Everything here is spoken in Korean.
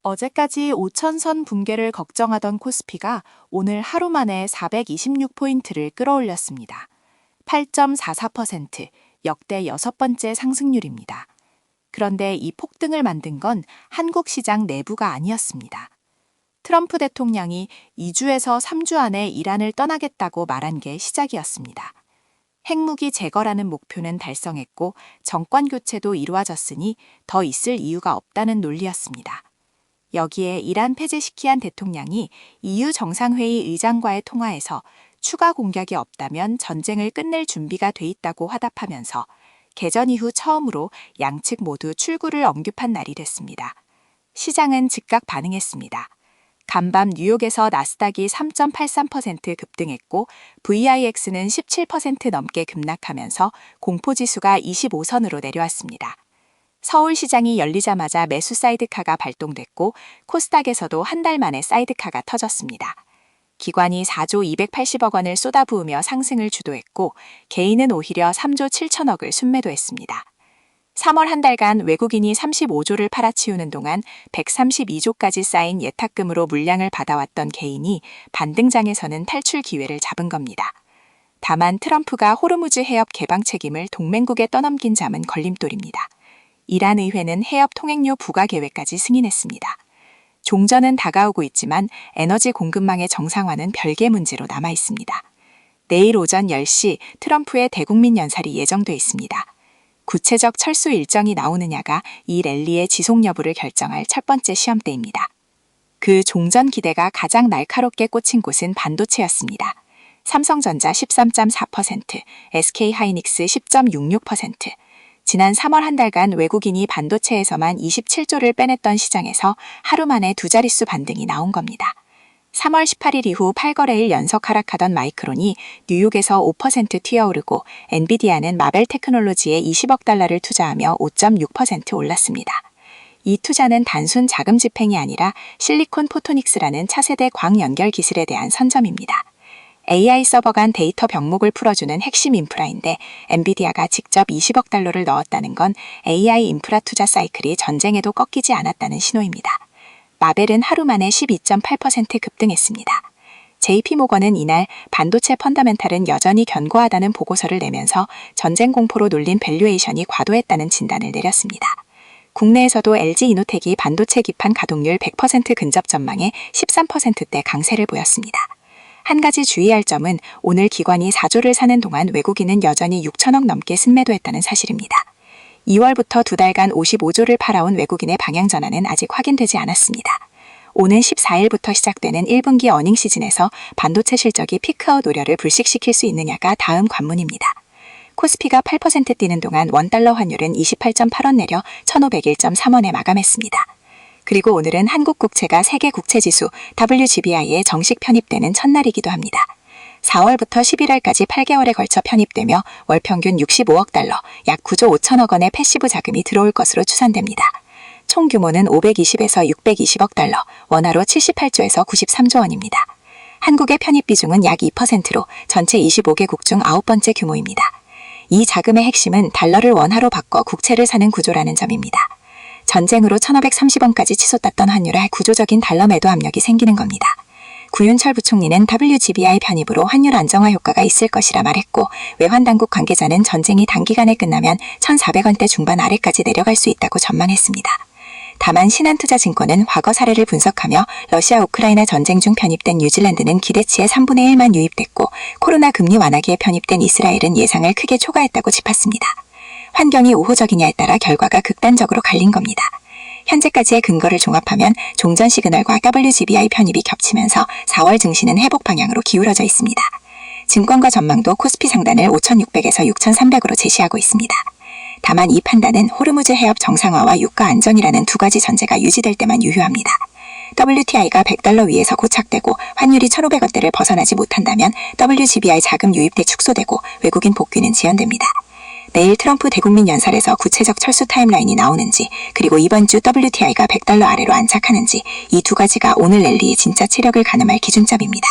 어제까지 5천선 붕괴를 걱정하던 코스피가 오늘 하루 만에 426포인트를 끌어올렸습니다. 8.44%, 역대 6번째 상승률입니다. 그런데 이 폭등을 만든 건 한국 시장 내부가 아니었습니다. 트럼프 대통령이 2주에서 3주 안에 이란을 떠나겠다고 말한 게 시작이었습니다. 핵무기 제거라는 목표는 달성했고 정권 교체도 이루어졌으니 더 있을 이유가 없다는 논리였습니다. 여기에 이란 페제시키안 대통령이 EU 정상회의 의장과의 통화에서 추가 공격이 없다면 전쟁을 끝낼 준비가 돼 있다고 화답하면서 개전 이후 처음으로 양측 모두 출구를 언급한 날이 됐습니다. 시장은 즉각 반응했습니다. 간밤 뉴욕에서 나스닥이 3.83% 급등했고 VIX는 17% 넘게 급락하면서 공포지수가 25선으로 내려왔습니다. 서울시장이 열리자마자 매수 사이드카가 발동됐고 코스닥에서도 한 달 만에 사이드카가 터졌습니다. 기관이 4조 280억 원을 쏟아부으며 상승을 주도했고 개인은 오히려 3조 7천억을 순매도했습니다. 3월 한 달간 외국인이 35조를 팔아치우는 동안 132조까지 쌓인 예탁금으로 물량을 받아왔던 개인이 반등장에서는 탈출 기회를 잡은 겁니다. 다만 트럼프가 호르무즈 해협 개방 책임을 동맹국에 떠넘긴 점은 걸림돌입니다. 이란 의회는 해협 통행료 부과 계획까지 승인했습니다. 종전은 다가오고 있지만 에너지 공급망의 정상화는 별개 문제로 남아 있습니다. 내일 오전 10시 트럼프의 대국민 연설이 예정돼 있습니다. 구체적 철수 일정이 나오느냐가 이 랠리의 지속 여부를 결정할 첫 번째 시험대입니다. 그 종전 기대가 가장 날카롭게 꽂힌 곳은 반도체였습니다. 삼성전자 13.4%, SK하이닉스 10.66%, 지난 3월 한 달간 외국인이 반도체에서만 27조를 빼냈던 시장에서 하루 만에 두 자릿수 반등이 나온 겁니다. 3월 18일 이후 8거래일 연속 하락하던 마이크론이 뉴욕에서 5% 튀어오르고 엔비디아는 마벨 테크놀로지에 20억 달러를 투자하며 5.6% 올랐습니다. 이 투자는 단순 자금 집행이 아니라 실리콘 포토닉스라는 차세대 광연결 기술에 대한 선점입니다. AI 서버 간 데이터 병목을 풀어주는 핵심 인프라인데 엔비디아가 직접 20억 달러를 넣었다는 건 AI 인프라 투자 사이클이 전쟁에도 꺾이지 않았다는 신호입니다. 마벨은 하루 만에 12.8% 급등했습니다. JP모건은 이날 반도체 펀더멘탈은 여전히 견고하다는 보고서를 내면서 전쟁 공포로 눌린 밸류에이션이 과도했다는 진단을 내렸습니다. 국내에서도 LG이노텍이 반도체 기판 가동률 100% 근접 전망에 13%대 강세를 보였습니다. 한 가지 주의할 점은 오늘 기관이 4조를 사는 동안 외국인은 여전히 6천억 넘게 순매도했다는 사실입니다. 2월부터 두 달간 55조를 팔아온 외국인의 방향 전환은 아직 확인되지 않았습니다. 오는 14일부터 시작되는 1분기 어닝 시즌에서 반도체 실적이 피크아웃 우려를 불식시킬 수 있느냐가 다음 관문입니다. 코스피가 8% 뛰는 동안 원달러 환율은 28.8원 내려 1,501.3원에 마감했습니다. 그리고 오늘은 한국 국채가 세계 국채지수 WGBI에 정식 편입되는 첫날이기도 합니다. 4월부터 11월까지 8개월에 걸쳐 편입되며 월 평균 65억 달러, 약 9조 5천억 원의 패시브 자금이 들어올 것으로 추산됩니다. 총 규모는 520에서 620억 달러, 원화로 78조에서 93조 원입니다. 한국의 편입 비중은 약 2%로 전체 25개국 중 9번째 규모입니다. 이 자금의 핵심은 달러를 원화로 바꿔 국채를 사는 구조라는 점입니다. 전쟁으로 1,530원까지 치솟았던 환율에 구조적인 달러 매도 압력이 생기는 겁니다. 구윤철 부총리는 WGBI 편입으로 환율 안정화 효과가 있을 것이라 말했고 외환당국 관계자는 전쟁이 단기간에 끝나면 1,400원대 중반 아래까지 내려갈 수 있다고 전망했습니다. 다만 신한투자증권은 과거 사례를 분석하며 러시아 우크라이나 전쟁 중 편입된 뉴질랜드는 기대치의 3분의 1만 유입됐고 코로나 금리 완화기에 편입된 이스라엘은 예상을 크게 초과했다고 짚었습니다. 환경이 우호적이냐에 따라 결과가 극단적으로 갈린 겁니다. 현재까지의 근거를 종합하면 종전 시그널과 WGBI 편입이 겹치면서 4월 증시는 회복 방향으로 기울어져 있습니다. 증권가 전망도 코스피 상단을 5,600에서 6,300으로 제시하고 있습니다. 다만 이 판단은 호르무즈 해협 정상화와 유가 안정이라는 두 가지 전제가 유지될 때만 유효합니다. WTI가 100달러 위에서 고착되고 환율이 1,500원대를 벗어나지 못한다면 WGBI 자금 유입대 축소되고 외국인 복귀는 지연됩니다. 내일 트럼프 대국민 연설에서 구체적 철수 타임라인이 나오는지 그리고 이번 주 WTI가 100달러 아래로 안착하는지 이 두 가지가 오늘 랠리의 진짜 체력을 가늠할 기준점입니다.